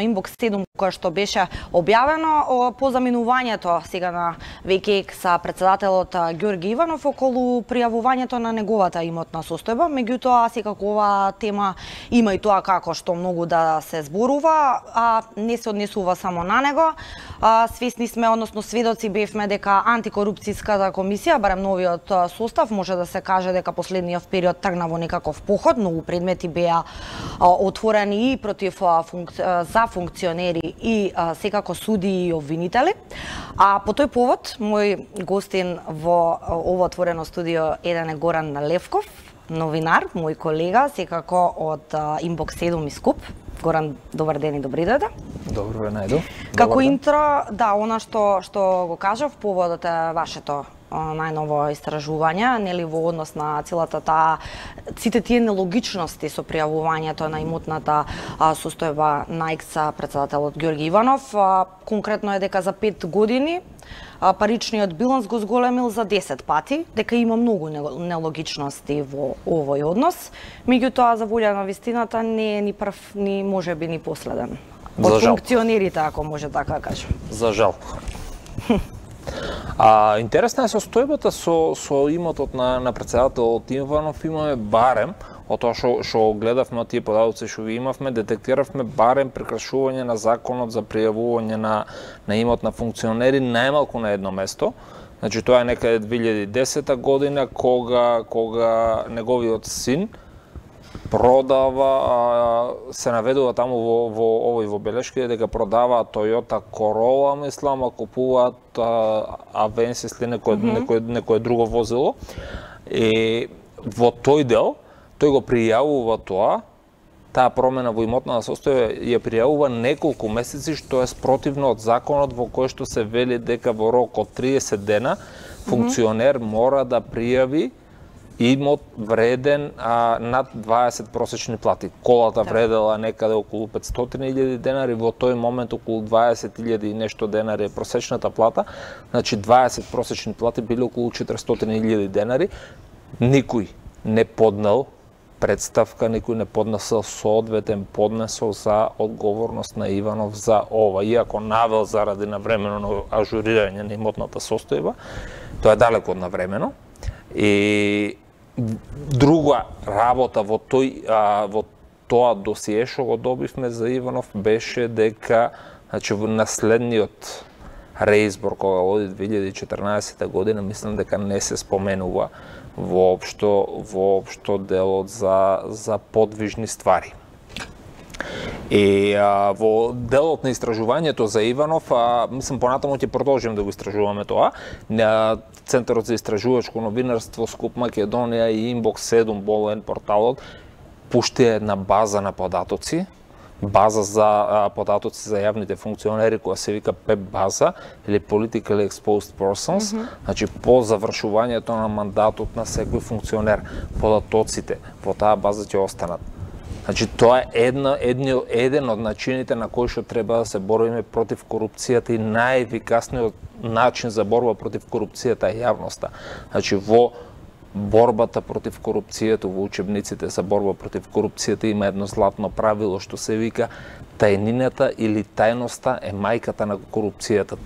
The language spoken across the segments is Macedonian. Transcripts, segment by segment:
Инбокс 7 кое што беше објавено по заминувањето сега на ВКЕК са председателот Ѓорги Иванов околу пријавувањето на неговата имотна состојба. Меѓутоа, секако оваа тема има и тоа како што многу да се зборува, а не се однесува само на него. Свесни сме, односно сведоци бевме дека антикорупцијската комисија, барем новиот состав, може да се каже дека последниот период тргна во некаков поход, многу предмети беа отворени и против за функционери и секако суди и обвинители. А по тој повод, мој гостин во ово отворено студио еден е Горан Левков, новинар, мој колега, секако од Инбокс 7 и Скуп. Горан, добар ден и добри дојде. Добро ве најдов. Како интро, да, она што го кажав, поводот е вашето најново истражување, нели во однос на целата таа сите тие нелогичности со пријавувањето на имотната состојба на екс-председателот Ѓорги Иванов. Конкретно е дека за 5 години паричниот биланс го зголемил за 10 пати, дека има многу нелогичности во овој однос. Меѓутоа, за волја на вистината, не е ни прв, ни можеби ни последен. Од функционерите, ако може така кажем. За жал. Интересна е состојбата со имотот на председателот Иванов. Имаме барем, од тоа што гледавме од тие податоци што ви имавме, детектиравме барем прекршување на законот за пријавување на имот на функционери најмалку на едно место. Значи тоа е некаде 2010 година кога неговиот син продава, се наведува таму во белешките дека продава Toyota Corolla, мислам, а купуваат Avensis или некое друго возило. И во тој дел тој го пријавува таа промена во имотна состојба ја пријавува неколку месеци, што е спротивно од законот во кој што се вели дека во рок од 30 дена функционер мора да пријави имот вреден над 20 просечни плати. Колата вредела некаде околу 500.000 денари, во тој момент околу 20.000 и нешто денари е просечната плата, значи 20 просечни плати били околу 400.000 денари. Никој не поднел представка, никој не поднесел соодветен поднесок за одговорност на Иванов за ова. Иако навел заради навремено ажурирање на имотната состојба, тоа е далеко од навремено. И друга работа во тоа досие што го добивме за Иванов беше дека, значи, во наследниот реизбор кога оди 2014 година, мислам дека не се споменува воопшто делот за подвижни ствари. И во делот на истражувањето за Иванов, мислам понатаму ќе продолжиме да го истражуваме тоа. Центарот за истражувачко новинарство Скуп Македонија и Инбокс 7 болен порталот пушти една база на податоци, база за податоци за јавните функционери која се вика ПЕП база или Politically Exposed Persons, значи по завршувањето на мандатот на секој функционер, податоците во таа база ќе останат. Значи тоа е еден од начините на кои што треба да се бориме против корупцијата и најефикасниот начин за борба против корупцијата е јавноста. Значи во борбата против корупцијата, во учебниците за борба против корупцијата има едно златно правило што се вика тајнината или тајноста е мајката на корупцијата.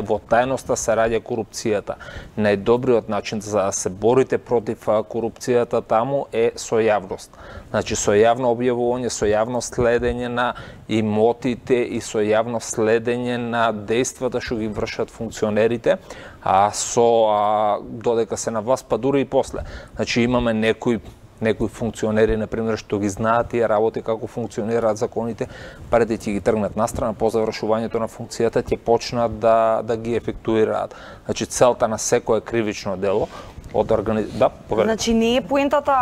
Во тајноста се раѓа корупцијата. Најдобриот начин за да се борите против корупцијата таму е со јавност. Значи со јавно објавување, со јавно следење на имотите и со јавно следење на дејствата што ги вршат функционерите, додека се на власт, па дури и после. Значи имаме некои функционери, например, што ги знаат тие работи, како функционираат законите, пред ќе ги тргнат настрана, по завршувањето на функцијата ќе почнат да ги ефектуираат. Значи целта на секое кривично дело од Значи не е поентата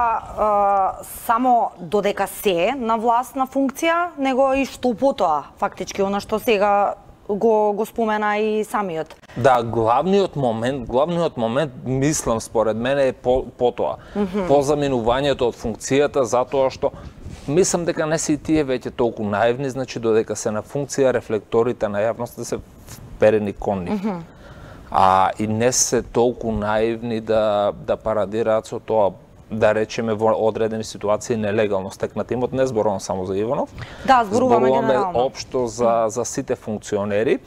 само додека се на власт на функција, него и што потоа, фактички, она што сега го спомена и самиот. Да, главниот момент, мислам, според мене е потоа. По заминувањето од функцијата, затоа што мислам дека не се и тие веќе толку наивни, значи додека се на функција, рефлекторите на јавноста се вперени кон нив. И не се толку наивни да парадираат со тоа да речеме во одредени ситуации нелегално стекнат имот, не зборувам само за Иванов. Да, зборуваме генерално. Општо за сите функционери.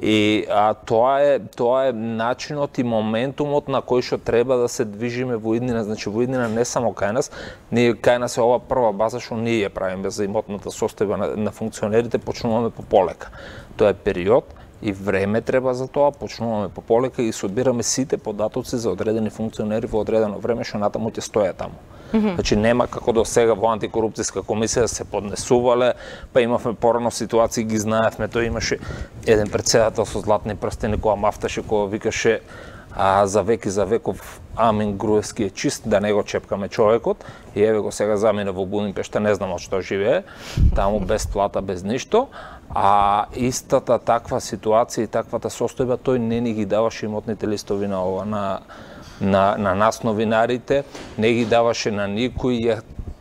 И тоа е начинот и моментумот на кој што треба да се движиме во иднина. Значи во иднина не само кај нас, кај нас е ова прва база што ние ја правиме за имотната состојба на функционерите, почнуваме по полека. Тоа е период и време треба за тоа, почнуваме по полека и собираме сите податоци за одредени функционери во одредено време што натаму ќе стојат таму. Значи нема како до сега во антикорупцијска комисија се поднесувале, па имавме порано ситуации, ги знаевме, тоа имаше еден председател со златни прстени која мафташе, која викаше за век и за веков Амин Груевски е чист, да не го чепкаме човекот, и еве го сега замине во Будимпешта, не знам од што живее, таму без плата, без ништо, а истата таква ситуација и таквата состојба тој не ни ги даваше имотните листови на ова, на нас новинарите, не ги даваше на никој,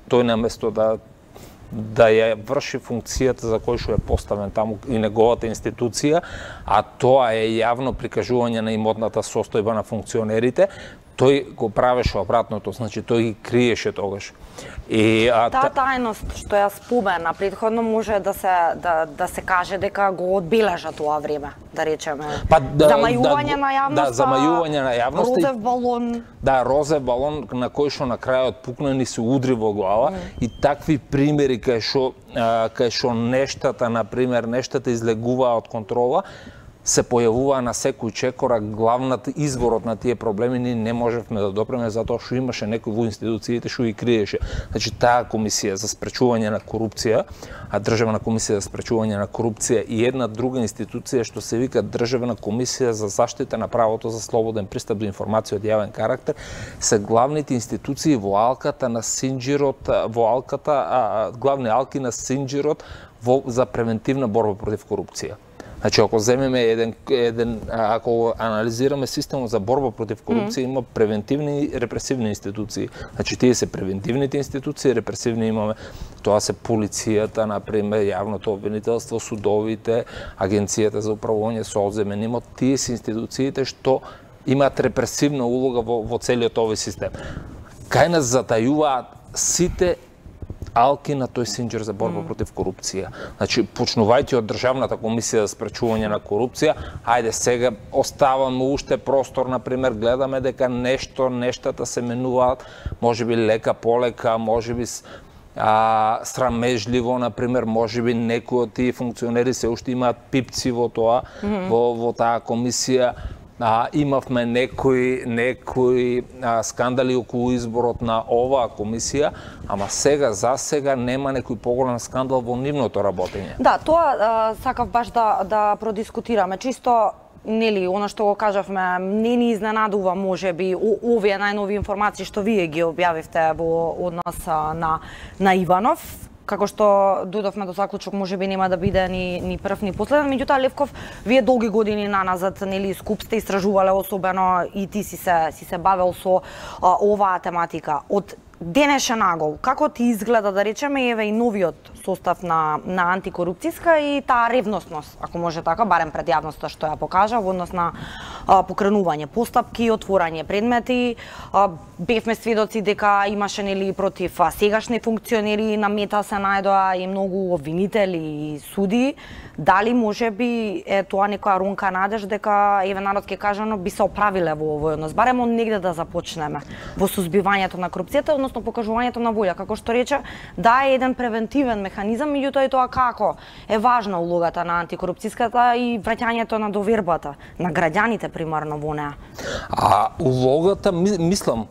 тој наместо да ја врши функцијата за кој што е поставен таму и неговата институција, а тоа е јавно прикажување на имотната состојба на функционерите, тој го правеше обратното, значи тој ги криеше тогаш. И таа тајност што ја спомена претходно може да се каже дека го одбележа тоа време, да речеме. Замајување на јавноста. Да, замајување на јавноста. Розев балон. Да, розев балон на кој што на крајот пукна и се удри во глава, и такви примери кај што нештата, на пример, нештата излегуваа од контрола, се појавуваа на секој чекора. Главната изворот на тие проблеми ние не можевме да допреме затоа што имаше некој во институциите што ги криеше. Значи таа комисија за спречување на корупција, а Државна комисија за спречување на корупција и една друга институција што се вика Државна комисија за заштита на правото за слободен пристап до информација од јавен карактер, се главните институции во алката на синџирот, главни алки на синџирот за превентивна борба против корупција. Значи, ако земеме ако анализираме системот за борба против корупција, има превентивни и репресивни институции. Значи, тие се превентивните институции, репресивни имаме, тоа се полицијата, например, јавното обвинителство, судовите, Агенцијата за управување со одземен имот, тие се институциите што имаат репресивна улога во целиот овој систем. Кај нас затајуваат сите алки на тој синџир за борба против корупција. Значи, почнувајќи од Државната комисија за спречување на корупција, ајде сега оставаме уште простор, например, гледаме дека нештата се менуваат, можеби лека полека, можеби срамежливо, например, можеби некои од тие функционери се уште имаат пипци во тоа, во таа комисија. Имавме некои скандали околу изборот на оваа комисија, ама за сега нема некој поголем скандал во нивното работење. Да, тоа сакав баш да продискутираме. Чисто, нели, она што го кажавме, не ни изненадува можеби овие најнови информации што вие ги објавивте во однос на Иванов. Како што дојдовме до заклучок, можеби нема да биде ни прв ни последен, меѓутоа Левков, вие долги години наназад, нели, скуп сте истражувале, особено и ти си се бавел со оваа тематика. Од денешен нагол, како ти изгледа, да речеме, еве и новиот состав на антикорупцијска и таа ревностност, ако може така, барем пред јавноста што ја покажа, во однос на покренување постапки, отворање предмети. Бевме сведоци дека имаше, нели, против сегашни функционери на мета се најдоа и многу обвинители и суди. Дали можеби е тоа некоја рунка надеж дека, еве, народски кажано, би се оправиле во овој однос, барем од негде да започнеме во сузбивањето на корупцијата, односно покажувањето на волја, како што рече, да е еден превентивен механизам, меѓутоа и тоа како е важна улогата на антикорупцијската и враќањето на довербата на граѓаните примарно во неа. Улогата, мислам,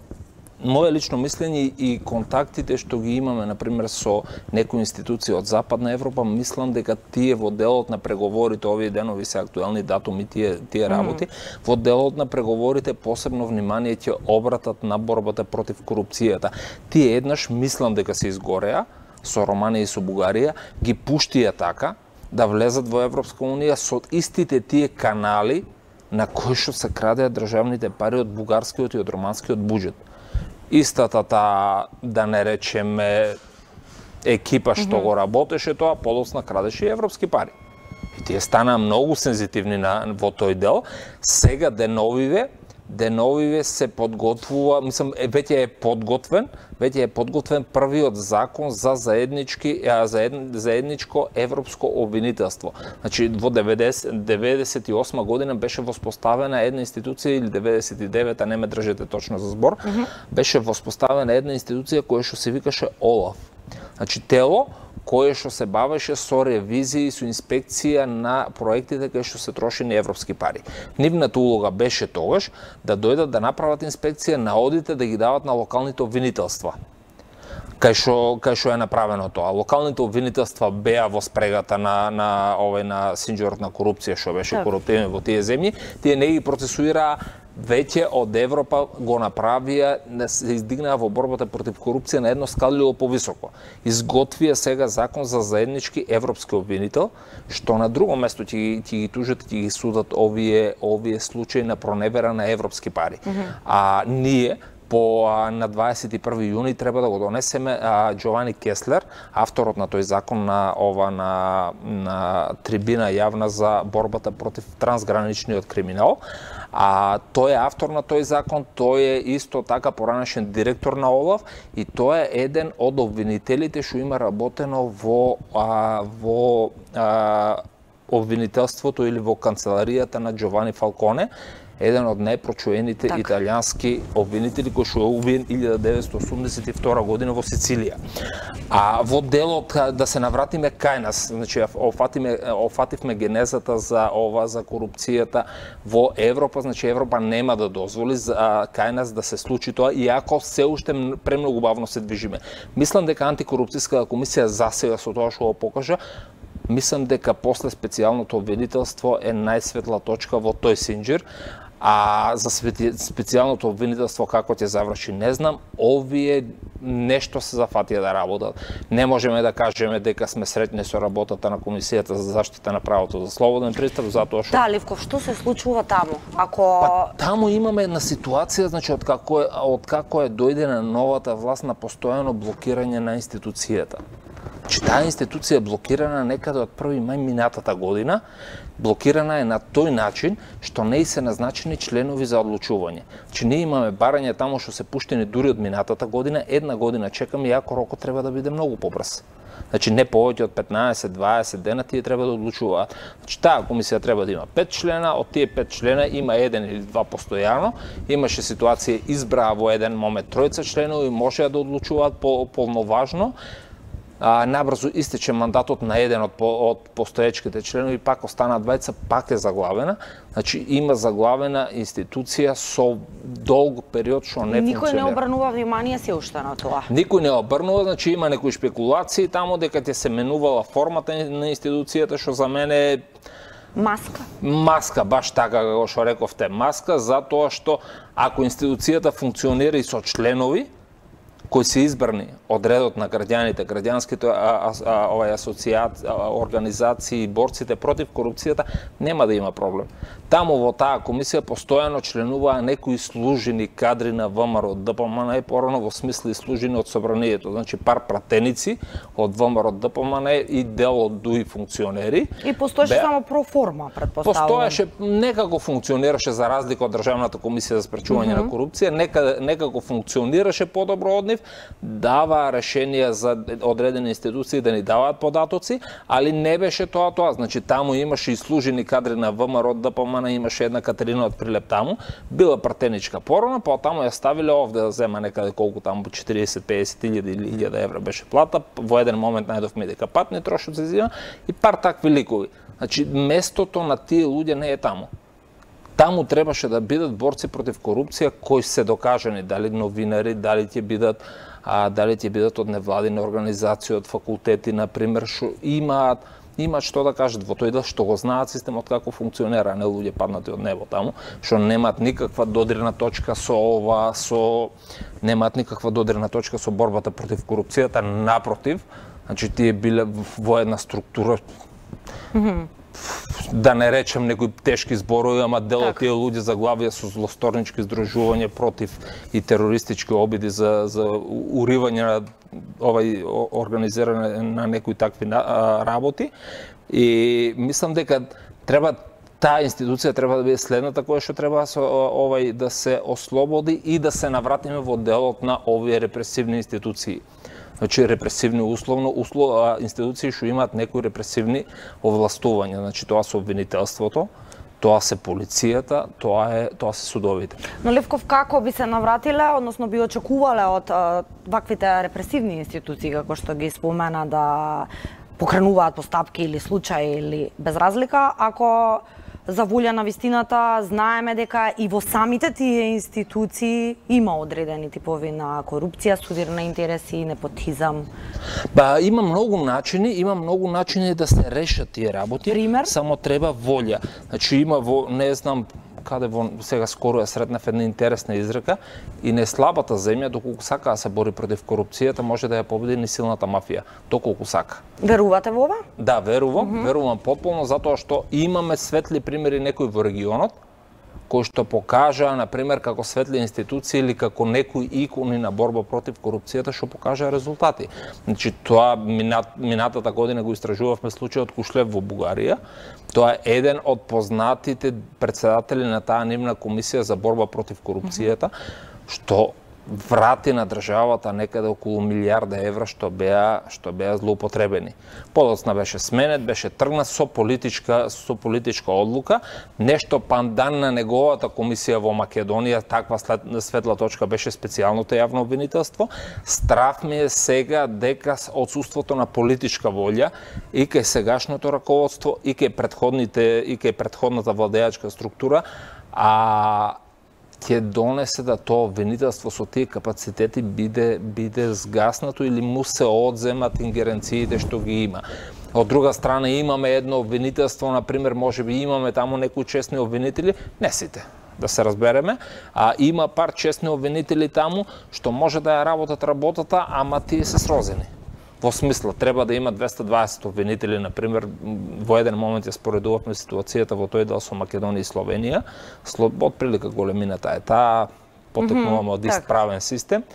мое лично мислење и контактите што ги имаме, например, со некои институции од Западна Европа, мислам дека тие во делот на преговорите, овие денови се актуелни датуми, тие работи, во делот на преговорите посебно внимание ќе обратат на борбата против корупцијата. Тие еднаш, мислам дека се изгореа, со Романија и со Бугарија, ги пуштија така, да влезат во Европска Унија со истите тие канали на кои што се крадеа државните пари од бугарскиот и од романскиот буџет. Истата да не речеме екипа што го работеше тоа, подоцна крадеше и европски пари. И тие станаа многу сензитивни во тој дел. Сега деновиве деновиве се подготвува, мислам, веќе е подготвен првиот закон за заедничко европско обвинителство. Значи, во 98 година беше воспоставена една институција, или 99, не ме држете точно за збор, беше воспоставена една институција која што се викаше ОЛАФ. Значи, тело кое што се бавеше со ревизии и со инспекција на проектите кај што се трошени европски пари. Нивната улога беше тогаш да дојдат да направат инспекција на одите, да ги дават на локалните обвинителства. Кај што е направено тоа. Локалните обвинителства беа во спрегата на синџорот на корупција што беше коруптивен во тие земји, тие не ги процесуираа, веќе од Европа го направија, се издигнаа во борбата против корупција на едно скалило повисоко. Изготвија сега закон за заеднички европски обвинител, што на друго место ќе ги тужат и ќе ги судат овие случаи на проневера на европски пари. А ние на 21 јуни треба да го донесеме Джовани Кеслер, авторот на тој закон на трибина јавна за борбата против трансграничниот криминал. Тој е автор на тој закон, тој е исто така поранешен директор на ОЛАФ и тој е еден од обвинителите што има работено во обвинителството или во канцеларијата на Джовани Фалконе, еден од најпрочуените италијански обвинители кој што е убиен 1982 година во Сицилија. Во делот, да се навратиме кај нас, значи офативме генезата за корупцијата во Европа, значи Европа нема да дозволи кај нас да се случи тоа, иако се уште премногу бавно се движиме. Мислам дека антикорупцијската комисија засега со тоа што го покажа, мислам дека после специјалното обвинителство е најсветла точка во тој синџир. За специјалното обвинителство како ќе заврши, не знам. Овие нешто се зафатија да работат. Не можеме да кажеме дека сме среќни со работата на Комисијата за заштита на правото за слободен пристап, затоа што... Да, Ливков, што се случува таму? Таму имаме една ситуација, значи, откако е дојдена новата власт, на постојано блокирање на институцијата. Значи, таа институција е блокирана некаде од 1 мај минатата година, блокирана е на тој начин што не се назначени членови за одлучување. Значи, ние имаме барање таму што се пуштени дури од минатата година, една година чекаме, иако рокот треба да биде многу побрз. Значи, не повеќе од 15-20 дена тие треба да одлучуваат. Значи, таа комисија треба да има 5 члена, од тие 5 члена има 1 или 2 постојано. Имаше ситуација, избраа во еден момент 3 членови, можеа да одлучуваат полноважно. Набрзо истече мандатот на еден од постоечките членови, пак остана 2, пак е заглавена. Значи, има заглавена институција со долг период што не функционира. Никој не обрнува внимание се уште на тоа. Никој не обрнува, значи има некои шпекулации таму дека ќе се менувала формата на институцијата, што за мене е маска. Маска, баш така како што рековте, маска, затоа што ако институцијата функционира и со членови кои се избрани од редот на граѓаните, граѓанските организации, борците против корупцијата, нема да има проблем. Таму во таа комисија постојано членуваа некои служени кадри на ВМРО ДПМН, порано во смисло и служени од собранието, значи пар пратеници од ВМРО ДПМН и дел од ДУИ функционери. И постоеше само проформа, претпоставувам. Постоеше, некако функционираше за разлика од Државната комисија за спречување на корупција, некако функционираше подобро од нив, дава решенија за одредени институции да ни даваат податоци, али не беше тоа. Значи, таму имаше и служени кадри на ВМРО ДПМН, имаше една Катерина од Прилеп таму, била пратеничка порано, па таму ја ставиле овде да зема некаде колку таму, 40-50 илјади или 1000 евра беше плата, во еден момент најдовме дека патни трошоци се зема и пар такви ликови. Значи, местото на тие луѓе не е таму. Таму требаше да бидат борци против корупција кои се докажани, дали новинари, дали ќе бидат од невладини организации, од факултети, например, што имаат што да кажат во тој дел, што го знаат системот како функционира, не луѓе паднати од небо таму, што немаат никаква додирна точка немаат никаква додирна точка со борбата против корупцијата, напротив, значи тие биле во една структура, да не речем некои тешки зборови, ама дел од тие луѓе заглавија со злосторнички здружување против и терористички обиди за уривање на организирање на некои такви работи. И мислам дека треба таа институција треба да биде следната која што треба да се ослободи и да се навратиме во делот на овие репресивни институции. Значи, репресивни институции што имаат некои репресивни овластувања. Значи, тоа се обвинителството, тоа се полицијата, тоа се судовите. Но Левков, како би се навратиле, односно би очекувале од ваквите репресивни институции, како што ги спомена, да покренуваат постапки или случаи или без разлика, ако за волја на вистината знаеме дека и во самите тие институции има одредени типови на корупција, судир на интереси, непотизам? Има многу начини да се решат тие работи. Пример? Само треба волја. Значи има не знам каде сега скоро ја сретнав една интересна изрека, и не слабата земја доколку сака да се бори против корупцијата може да ја победи ни силната мафија, доколку сака. Верувате во ова? Да, верувам потполно, затоа што имаме светли примери некои во регионот кои што покажаа, например, како светли институции или како некои икони на борба против корупцијата што покажаа резултати. Значи, тоа минатата година го истражувавме случајот Кушлев во Бугарија. Тоа е еден од познатите председатели на таа нивна комисија за борба против корупцијата, што врати на државата некаде околу милијарда евра што беа злоупотребени. Подоцна беше сменет, беше тргнат со политичка одлука. Нешто пандан на неговата комисија во Македонија, таква светла точка беше специјалното јавно обвинителство. Страв ми е сега дека отсуството на политичка волја и кај сегашното раководство и кај претходната владеачка структура, ќе донесе да тоа обвинителство со тие капацитети биде згаснато или му се одземат ингеренциите што ги има. Од друга страна имаме едно обвинителство, например, можеби имаме таму некои честни обвинители, не сите, да се разбереме, има пар честни обвинители таму што може да ја работат работата, ама тие се срозени. Во смисла, треба да има 220 обвинители, например, во еден момент ја споредувавме ситуацијата во тој дел со Македонија и Словенија, отприлика големината е таа, потекнуваме од ист правен систем,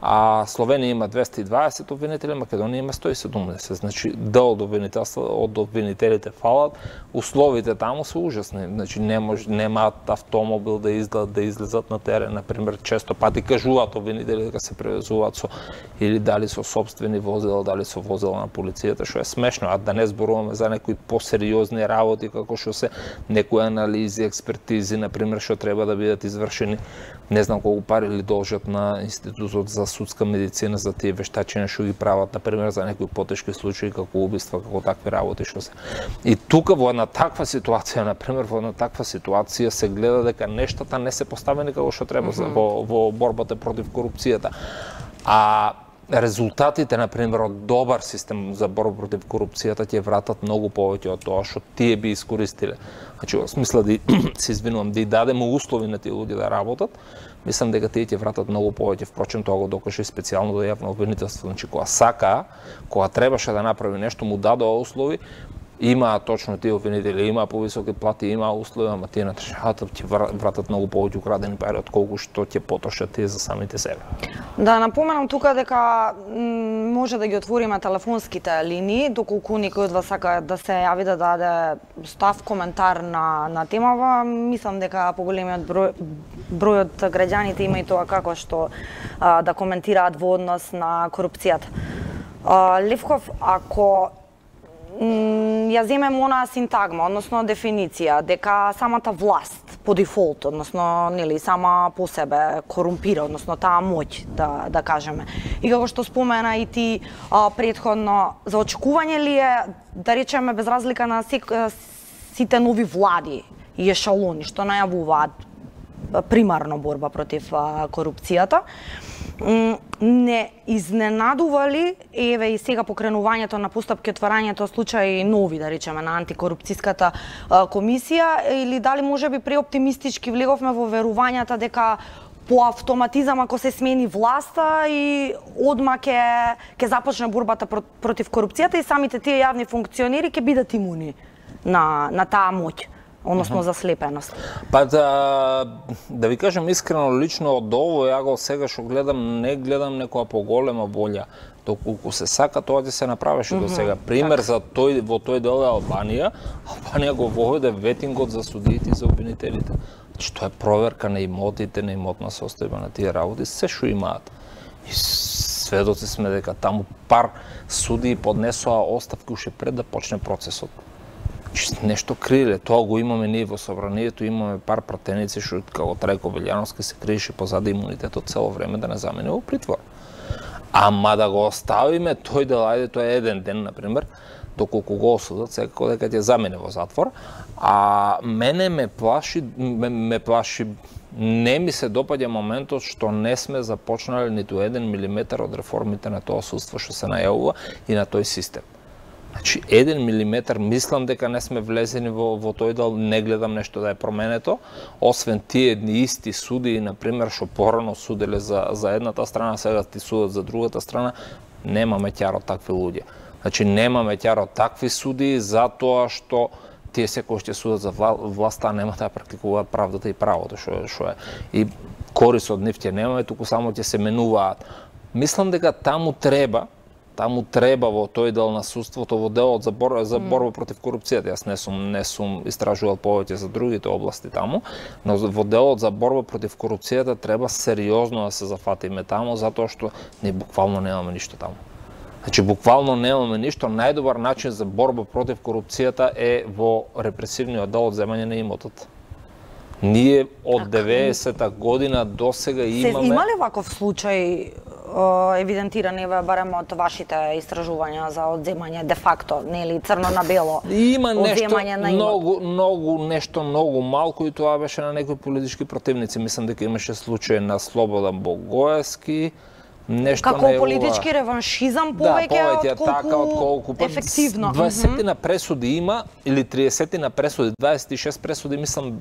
а Словенија има 220 обвинители, Македонија има 170. Значи, дел од обвинителите фалат, условите таму се ужасни. Значи, немаат автомобил да излезат на терен, например, често пати кажуваат обвинители дека се превезуваат или дали со собствени возила, дали со возила на полицијата, што е смешно, а да не зборуваме за некои посериозни работи, како што се некои анализи, експертизи, например, што треба да бидат извршени. Не знам колку пари ли должат на Институтот за судска медицина за тие вештачења што ги прават, например, за некои потешки случаи, како убиства, како такви работи што се. И тука во една таква ситуација, например, се гледа дека нештата не се поставени како што треба во борбата против корупцијата. А резултатите, например, од добар систем за борба против корупцијата ќе вратат многу повеќе од тоа што тие би искористиле. Значи, во смисла да да дадеме услови на тие луѓе да работат, мислам дека тие ќе вратат многу повеќе. Впрочем, тоа го докаже специјално до јавно обвинителство. Значи, кога требаше да направи нешто, му дадоа услови, има точно тие обвинители, има повисоки плати, има услови, ама тие на државата ќе вратат многу повеќе украдени пари отколку што ќе потрошат тие за самите себе. Да напоменам тука дека може да ги отвориме телефонските линии, доколку некој од вас сака да се јави да даде став, коментар на темава. Мислам дека поголемиот број од граѓаните има и тоа како што да коментираат во однос на корупцијата. Левков, ако ја земем онаа синтагма, односно дефиниција, дека самата власт по дефолт, односно нели сама по себе корумпира, односно таа моќ, да кажеме. И како што спомена и ти претходно, за очекување ли е, да речеме, без разлика на сите нови влади и ешалони што најавуваат примарно борба против корупцијата, не изненадува ли, еве и сега покренувањето на постапки, отварањето случаи нови, да речеме, на антикорупцијската комисија, или дали можеби преоптимистички влеговме во верувањата дека по автоматизам, ако се смени власта и одма ќе започне борбата против корупцијата и самите тие јавни функционери ќе бидат имуни на таа моќ, односно заслепеност? Па да ви кажам искрено, лично од ово, ја го сега што гледам, не гледам некоја поголема волја. Доколку се сака, тоа ќе се направеше до сега. Пример за во тој дел е Албанија. компанија го воведе ветингот за судиите и за обвинителите. Значи, тоа е проверка на имотите, на имотна состојба на тие работи, се што имаат. И сведоци сме дека таму пар судии поднесоа оставки уште пред да почне процесот. Нешто криле, тоа го имаме ние во собранието, имаме пар пратеници што како Трајко Белјановски се криеше позади имунитетот цело време да не замине во притвор. Ама да го оставиме тој дел, ајде тоа е еден ден, например, доколку го осудат, секако дека ќе замине во затвор, а мене ме плаши, не ми се допаѓа моментот што не сме започнале ниту 1 милиметар од реформите на тоа судство што се најавува и на тој систем. Значи, 1 милиметар, мислам дека не сме влезени во тој дел, не гледам нешто да е променето, освен тие едни исти судии, например, што порано суделе за едната страна, сега ти судат за другата страна, немаме ќар од такви луѓе. Значи, немаме ќар од такви судии, затоа што тие секој ќе судат за власта, нема да практикуваат правдата и правото, што е. И корис од нив ќе немаме, туку само ќе се менуваат. Мислам дека таму треба во тој дел на судството, во делот за борба против корупцијата. Јас не сум истражувал повеќе за другите области таму, но во делот за борба против корупцијата треба сериозно да се зафатиме таму, затоа што ние буквално немаме ништо таму. Значи, буквално немаме ништо. Најдобар начин за борба против корупцијата е во репресивниот дел од земање на имотот. Ние од 90-та година до сега имаме... Има ли ваков случај евидентирани барем од вашите истражувања за одземање де факто, нели црно на бело? Има нешто многу малку и тоа беше на некои политички противници. Мислам дека имаше случај на Слободан Богоевски, нешто како политички реваншизам повеќе отколку ефективно. 20 на пресуди има или 30 на пресуди, 26 пресуди мислам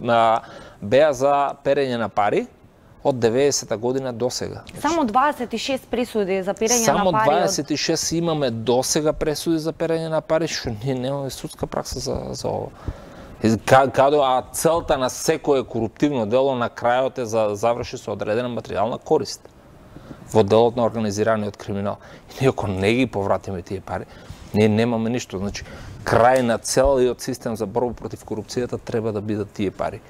беа за перење на пари од 90-та година до сега. Само 26 пресуди за перење на пари. Само 26 имаме до сега пресуди за перење на пари, што ние немаме судска пракса за ова. А целта на секое коруптивно дело на крајот е за заврши со одредена материјална корист во делот на организираниот криминал. И ние ако не ги повратиме тие пари, ние немаме ништо. Значи, крај на целиот систем за борба против корупцијата треба да бидат тие пари.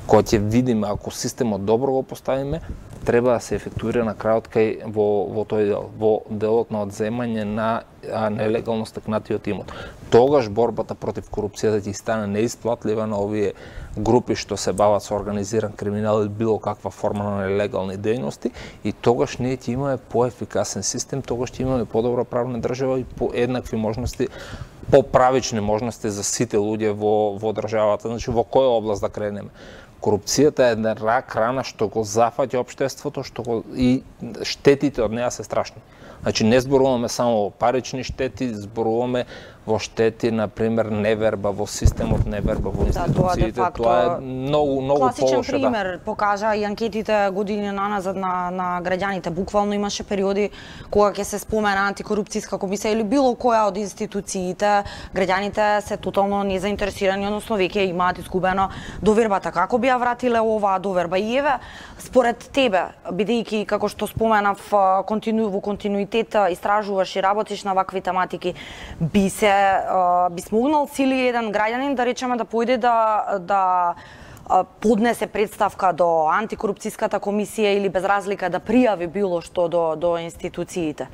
Кога ќе видиме, ако системот добро го поставиме, треба да се ефектуира на крајот во тој дел, во делот на одземање на нелегално стекнатиот имот. Тогаш борбата против корупцијата ќе стане неисплатлива на овие групи што се бават со организиран криминал или било каква форма на нелегални дејности и тогаш ние ќе имаме поефикасен систем, тогаш ќе имаме подобра правна држава и поеднакви можности, поправични можности за сите луѓе во државата. Значи, во која област да кренеме? Корупцијата е една рак рана што го зафаќа општеството, и штетите од неа се страшни. Значи, не зборуваме само парични штети, зборуваме во штети, например, неверба во системот, неверба во институциите. Тоа е многу класичен полошо. пример покажа и анкетите години наназад на граѓаните. Буквално имаше периоди кога ќе се спомена антикорупцијска комисија или било која од институциите, граѓаните се тотално незаинтересирани, односно веќе имаат изгубено довербата. Како би ја вратиле оваа доверба? И еве, според тебе, бидејќи како што споменав во континуитет истражуваш и работиш на вакви тематики, би смогнал цели еден граѓанин да речеме да појде да поднесе представка до антикорупцијската комисија или без разлика да пријави било што до институциите?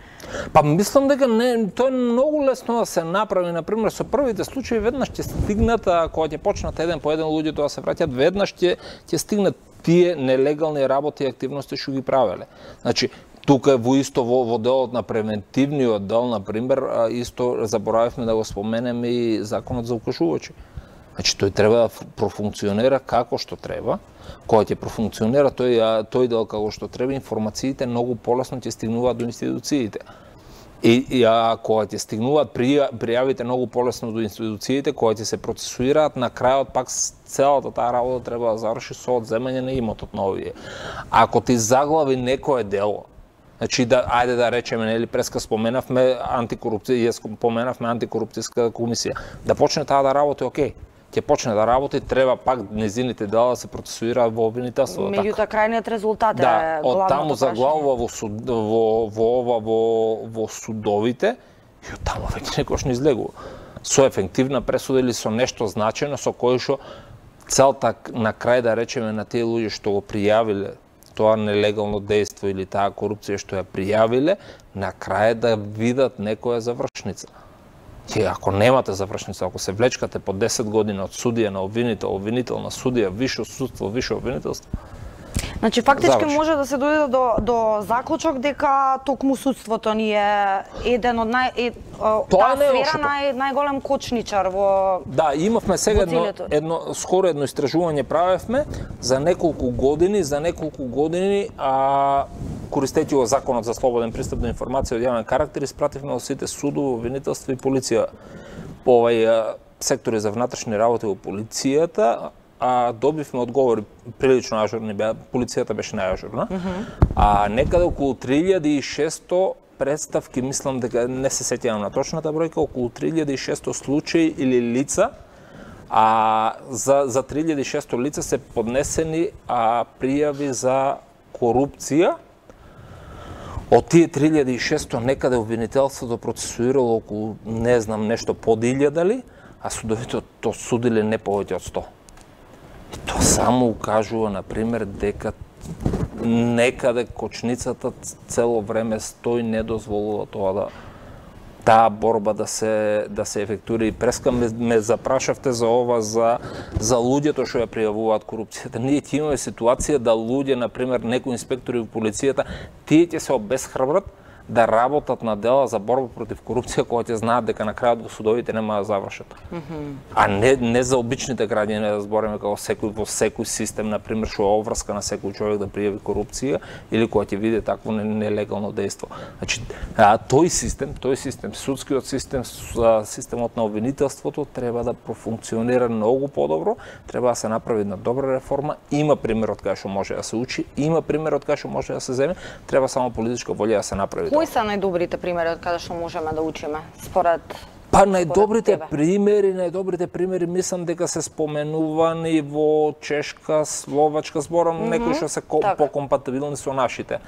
Па мислам дека тоа е многу лесно да се направи. Например, со првите случаи веднаш ќе стигнат, кога ќе почнат еден по еден луѓето да се враќат, веднаш ќе стигнат тие нелегални работи и активности што ги правеле. Значи, тука во делот на превентивниот дел, например, исто заборавивме да го споменеме и законот за укажувачи. Значи, тој треба да профункционира како што треба. Кога ќе профункционира тој дел како што треба, информациите многу полесно ќе стигнуваат до институциите. И кога ќе стигнуваат пријавите многу полесно до институциите, кога ќе се процесуираат, на крајот пак целата таа работа треба да заврши со одземање на имотот на овие. Ако ти заглави некое дело, значи, ајде да речеме, нели, преска споменавме антикорупцијска комисија. Да почне таа да работи, окей. Ќе почне да работи, треба пак незините дела да се процесуираат во обвинителство. Меѓутоа, крајниот резултат е главното од таму заглавува во судовите и од таму веќе некош не излегува. со ефективна пресуда или со нешто значено со кое што целта на крај да речеме на тие луѓе што го пријавиле тоа нелегално дејство или таа корупција што ја пријавиле, на крај да видат некоја завршница. И ако немате завршница, ако се влечкате по 10 години од судија на обвинител, обвинител на судија, висше судство, висше обвинителство, значи фактички може да се дојде до заклучок дека токму судството ни е еден од таа сфера најголем кочничар во да, имавме сега скоро едно истражување правевме за неколку години, користејќи го законот за слободен пристап до информација од јавен карактер, испративме во сите судови, обвинителство и полиција по сектори за внатрешни работи во полицијата, добивме одговори прилично ажурни, полицијата беше најажурна. Некаде околу 3600 представки, мислам дека не се сеќавам на точната бројка, околу 3600 случаи или лица, за 3600 лица се поднесени пријави за корупција. Од тие 3600 некаде обвинителството процесуирало околу, не знам, нешто под 1000 ли, а судовите то судиле не повеќе од 100. И тоа само укажува, например, дека некаде кочницата цело време стои, не дозволува тоа таа борба да се ефектуира. И преска ме запрашавте за ова, за луѓето што ја пријавуваат корупцијата. Ние ќе имаме ситуација да луѓе, например, некои инспектори во полицијата, тие ќе се обесхрабрат да работат на дела за борба против корупција, кога ќе знаат дека на крајот во судовите нема да завршат. А не за обичните граѓани да збориме како во секој систем, например, што е обврска на секој човек да пријави корупција или кога ќе види такво нелегално дејство. Значи, тој систем, судскиот систем, системот на обвинителството треба да профункционира многу подобро, треба да се направи една добра реформа, има пример од кај што може да се учи, има пример од кај што може да се земе, треба само политичка волја да се направи. Кои се најдобрите примери од каде што можеме да учиме според најдобрите примери мислам дека се споменувани во Чешка, Словачка, зборам некои што се покомпатибилни со нашите.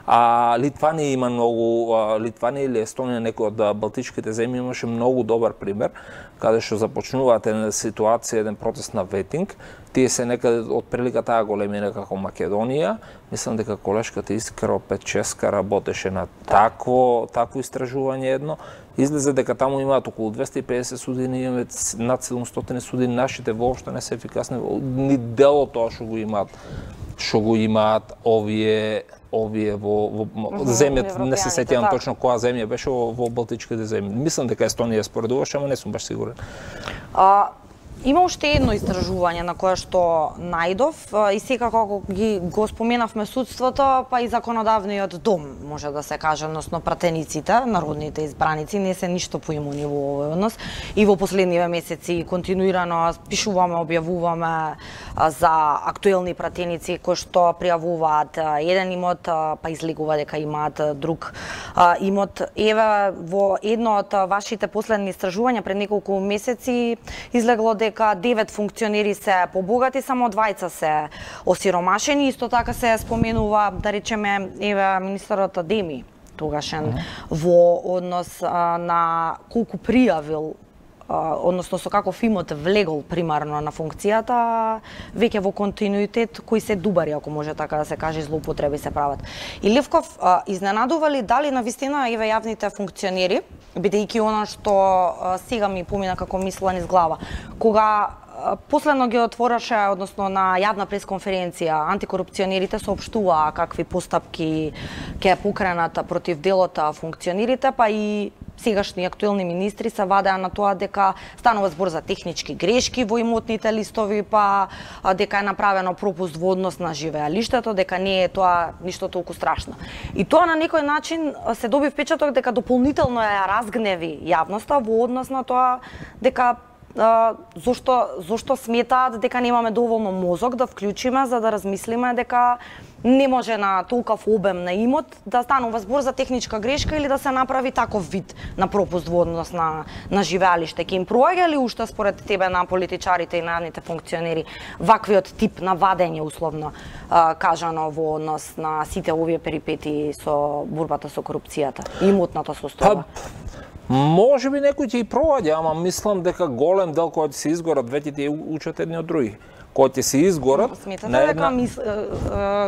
Литванија има многу, Литванија или Естонија, некои од балтичките земји имаше многу добар пример, каде што започнуваат една ситуација, еден процес на ветинг, тие се некаде од прилика таа големина како Македонија. Мислам дека колешката Искра Печеска работеше на такво истражување едно. Излезе дека таму имаат околу 250 суди, ние имаме над 700 суди, нашите воопшто не се ефикасни, ни дело тоа што го имаат овие во земјата, не се сеќавам точно која земја беше во балтичките земји. Мислам дека Естонија споредуваше, ама не сум баш сигурен. Има уште едно истражување на кое што најдов и секако го споменавме судството, па и законодавниот дом, може да се каже, односно пратениците, народните избраници, не се ништо поимуни во овој однос. И во последниве месеци континуирано пишуваме, објавуваме за актуелни пратеници кои што пријавуваат еден имот, па излегува дека имаат друг имот. Еве, во едно од вашите последни истражувања пред неколку месеци излегло дека 9 функционери се побогати, само 2 се осиромашени. Исто така се споменува, да речеме, еве министерот Адеми тогашен во однос на колку пријавил, односно со каков имот влегол примарно на функцијата, веќе во континуитет кои се дубари, ако може така да се каже, злоупотреби се прават. И Левков, изненадува ли дали навистина еве јавните функционери, бидејќи она што сега ми помина како мисла низ глава, кога последно ги отвораше, односно на јавна пресконференција, антикорупционерите соопштуваа какви постапки ќе покренат против делот функционерите, па и сегашни актуелни министри се вадеа на тоа дека станува збор за технички грешки во имотните листови, па дека е направено пропуст во однос на живеалиштето, дека не е тоа ништо толку страшно. И тоа на некој начин се доби впечаток дека дополнително ја разгневи јавноста во однос на тоа дека зошто сметаат дека немаме доволно мозок да вклучиме за да размислиме дека не може на толков обем на имот да станува збор за техничка грешка или да се направи таков вид на пропуст во однос на живеалиште. Ќе им проаѓа ли уште според тебе на политичарите и на јавните функционери ваквиот тип на вадење, условно кажано, во однос на сите овие перипети со борбата со корупцијата и имотната состојба? Може би некои ќе и проваѓа, ама мислам дека голем дел кои се изгорат, веќе тие учат едни од други. Кои ќе се изгорат на една...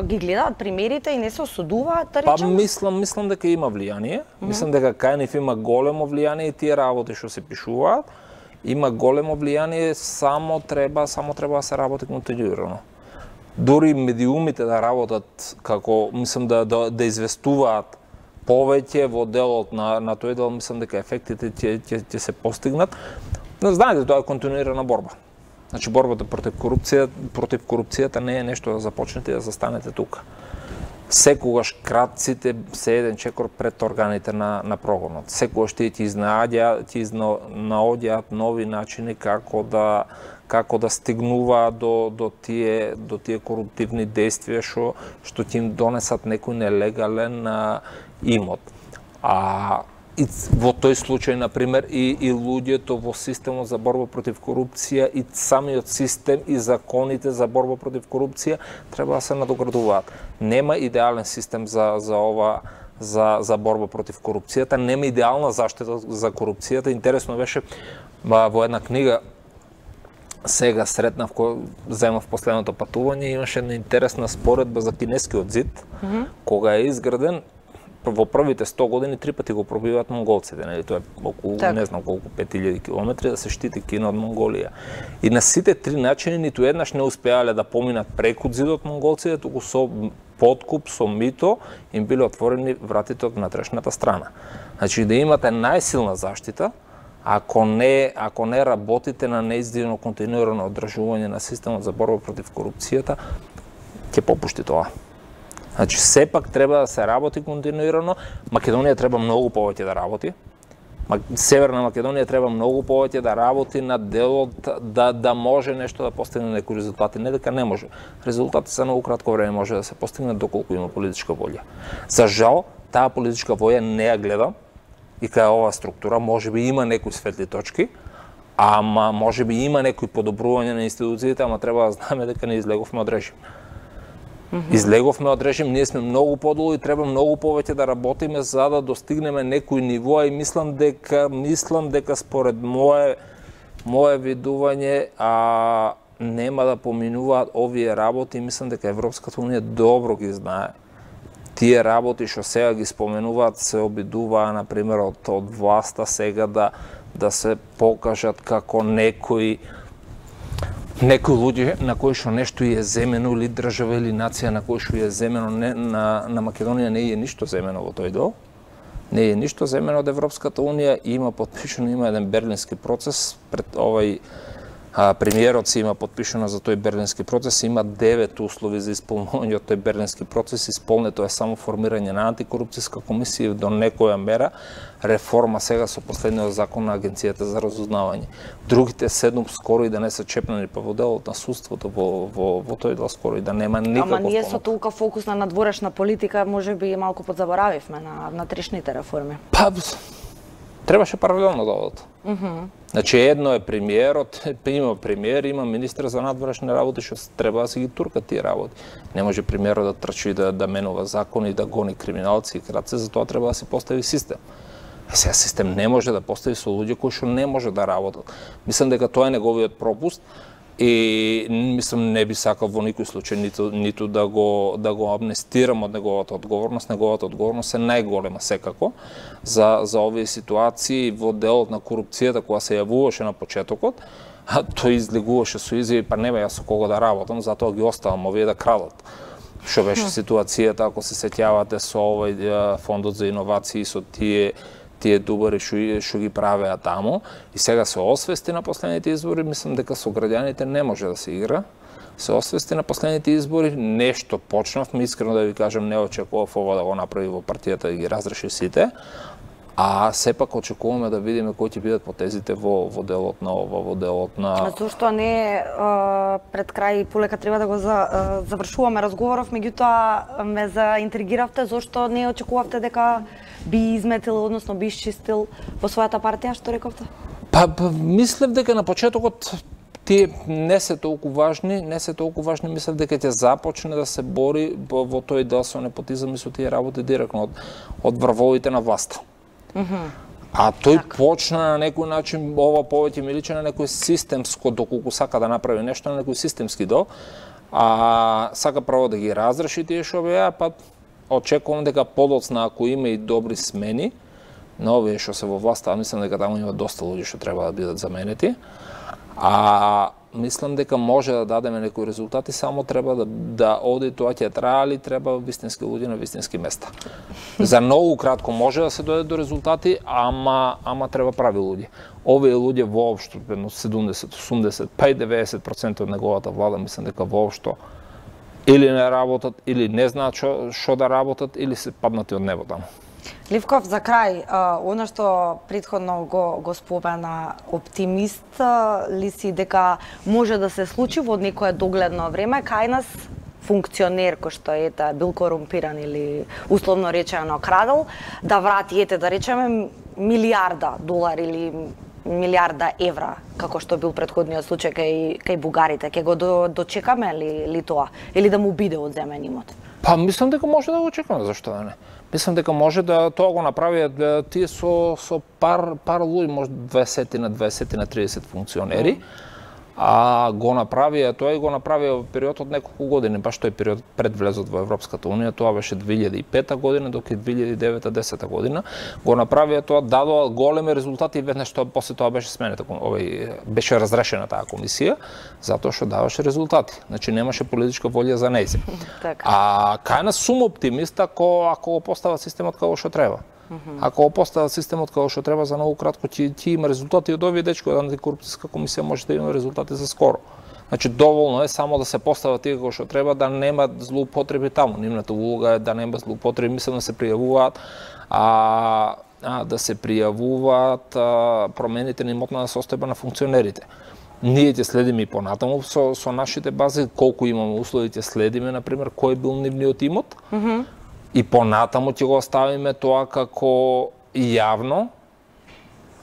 ги гледаат примерите и не се осудуваат, да речеме? Мислам дека има влијание. Мислам дека кај нив има големо влијание и тие работи што се пишуваат, има големо влијание, само треба да се работи континуирано. Дури медиумите да работат како, мислам да известуваат повеќе во делот на тој дел, мислам дека ефектите ќе се постигнат. Но знаете, тоа е континуирана борба. Значи борбата против корупцијата не е нешто да започнете и да застанете тука. Секогаш кратците се еден чекор пред органите на прогонот. Секогаш тие ќе наоѓаат нови начини како да стигнуваат до тие коруптивни действија што ќе им донесат некој нелегален имот. И во тој случај, например, и луѓето во системот за борба против корупција и самиот систем и законите за борба против корупција треба да се надоградуваат. Нема идеален систем за борба против корупцијата, нема идеална заштита за корупцијата. Интересно беше во една книга сега сретнав, земав последното патување, имаше една интересна споредба за Кинескиот зид, кога е изграден. Во првите 100 години 3 пати го пробиваат монголците, нели? Тоа е околу не знам колку 5000 километри да се штити Кина од Монголија. И на сите три начини ниту еднаш не успеале да поминат преку зидот монголците, туку со подкуп, со мито им биле отворени вратите од внатрешната страна. Значи да имате најсилна заштита, ако не работите на неиздивно континуирано одржување на системот за борба против корупцијата, ќе попушти тоа. Значи, сепак треба да се работи континуирано. Македонија треба многу повеќе да работи. Северна Македонија треба многу повеќе да работи на делот да може нешто да постигне некои резултати. Не дека не може. Резултати за многу кратко време може да се постигнат доколку има политичка волја. За жал, таа политичка волја не ја гледам и кај оваа структура можеби има некои светли точки, ама можеби има некои подобрување на институциите, ама треба да знаеме дека не излеговме од режим. Излеговме од режим, ние сме многу подолу и треба многу повеќе да работиме за да достигнеме некој ниво и мислам дека според мое видување нема да поминуваат овие работи. Мислам дека Европската унија добро ги знае. Тие работи што сега ги споменуваат се обидуваа, например, од власта сега да се покажат како некои луѓе на кои што нешто е земено, или држава или нација на кои што е земено. На Македонија не е ништо земено во тој дел. Не е ништо земено од Европската унија, има подпишано, има еден берлински процес, пред премиерот си има подпишано за тој берлински процес, има 9 услови за исполнување од тој берлински процес, исполнето е само формирање на антикорупцијска комисија до некоја мера, реформа сега со последниот закон на Агенцијата за разузнавање. Другите 7 скоро и да не се чепнани па во делот на судството во тој дел скоро и да нема никаков. Ама ние со толку фокус на надворешна политика можеби малку подзаборавивме на внатрешните реформи. Па требаше паралелно да одат. Значи едно е премиерот, има премиер, има министер за надворешни работи што треба да се ги туркат тие работи. Не може премиерот да трчи да менува закони, да гони криминалци и крадци, затоа треба да се постави систем. Сега систем не може да постави со луѓе кои што не може да работат. Мислам дека тоа е неговиот пропуст и мислам не би сакал во никој случај ниту да го амнестирам од неговата одговорност. Неговата одговорност е најголема секако за овие ситуации во делот на корупцијата која се јавуваше на почетокот. Тој излегуваше со изјави, па нема јас со кого да работам, затоа ги оставам овие да крадат. Што беше ситуацијата, ако се сеќавате, со овој фондот за иновации, со тие дубари што ги правеа таму, и сега се освести на последните избори, мислам дека со граѓаните не може да се игра. Се освести на последните избори, нешто почнавме, искрено да ви кажам, не очекував ова да го направи во партијата да ги разреши сите, а сепак очекуваме да видиме кои ќе бидат потезите во делот на ова, во делот на... Зошто не пред крај полека треба да го завршуваме разговоров, меѓутоа ме заинтригиравте, зошто не очекувавте дека би изметил, односно би исчистил во својата партија, што рековте? Па мислев дека на почетокот тие не се толку важни, мислев дека ќе започне да се бори во тој дел со непотизам и со тие работи директно од врвовите на власта. А тој почна на некој начин, ова повеќе ми личи на некој системско, доколку сака да направи нешто, на некој системски дел, сака право да ги разреши тие што беа, па очекувам дека подоцна, ако има и добри смени, на овие што се во власта, мислам дека таму има доста луѓе што треба да бидат заменети, мислам дека може да дадеме некои резултати, само треба да оди тоа ќе трае, али треба вистински луѓе на вистински места. За многу кратко може да се дојде до резултати, ама треба прави луѓе. Овие луѓе воопшто, 70, 80, па и 90% од неговата влада, мислам дека воопшто или не работат, или не знаат што да работат, или се паднати од небото. Ливков, за крај, оно што претходно го спомена, оптимист ли си дека може да се случи во некое догледно време кај нас функционер кој што бил корумпиран или условно речено крадел, да врати да речеме милиарда долари или милиарда евра, како што бил претходниот случај кај бугарите. Ќе го дочекаме ли тоа? Или да му биде одземен имот? Па, мислам дека може да го чекаме, зашто да не? Мислам дека може да тоа го направи тие со пар луѓе, може 20 на 30 функционери, го направија тоа и го направија во период од неколку години, баш тој период пред влезот во Европската унија, тоа беше 2005 година, док и 2009-10 година, го направија тоа, дадоа големи резултати и веднаш после тоа беше сменета, беше разрешена таа комисија, затоа што даваше резултати. Значи немаше политичка волја за нејзе. Кај нас сум оптимист ако го постават системот како што треба. Ако постават системот како што треба, за многу кратко ќе има резултати од овие дечки од антикорупцијска комисија, може да има резултати за скоро. Значи доволно е само да се постават тие како што треба, да нема злоупотреби таму. Нивната улога е да нема злоупотреби, мислам да се пријавуваат промените на имотна состојба на функционерите. Ние ќе следиме и понатаму со нашите бази, колку имаме услови, ќе следиме, например, кој бил нивниот имот. И понатаму ќе го оставиме тоа како јавно,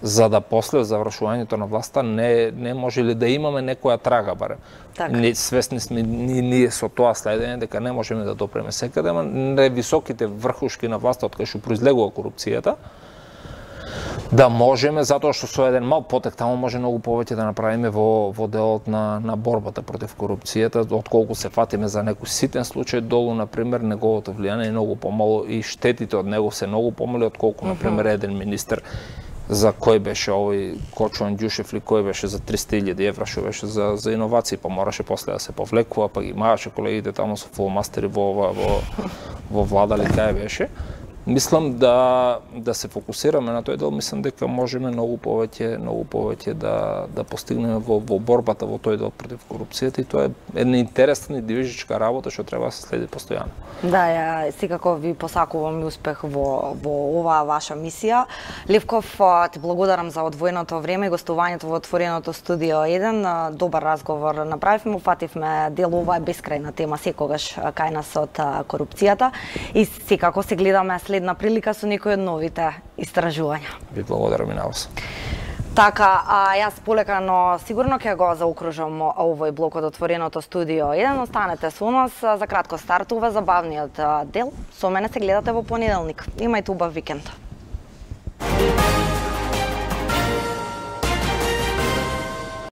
за да после завршувањето на власта не може ли да имаме некоја трага барем. Свесни сме ние со тоа следење дека не можеме да допреме секаде, ама највисоките врхушки на власта од кај што произлегува корупцијата, да можеме, затоа што со еден мал потек таму може многу повеќе да направиме во делот на борбата против корупцијата, отколку се фатиме за некој ситен случај долу, например, неговото влијание е многу помало и штетите од него се многу помали отколку, например, еден министер за кој беше овој Кочуан Ѓушев ли кој беше за 300.000 евра што беше за иновации, па мораше после да се повлекува, па ги мааше колегите таму со фулмастери во влада ли кај беше. Мислам да се фокусираме на тој дел, мислам дека можеме многу повеќе да постигнеме во борбата во тој дел против корупцијата, и тоа е една интересна и движечка работа што треба да се следи постојано. Да, ја секако ви посакувам успех во оваа ваша мисија. Ливков, ти благодарам за одвоеното време и гостувањето во отвореното студио 1. Добар разговор направивме, упативме дел, ова е бескрајна тема секогаш кај нас од корупцијата и секако се гледаме следна прилика со некои од новите истражувања. Ви благодарам и на вас. Така, јас полека, но сигурно ќе го заокружам овој блок од отвореното студио 1. Останете со нас, за кратко стартува забавниот дел. Со мене се гледате во понеделник. Имајте убав викенд.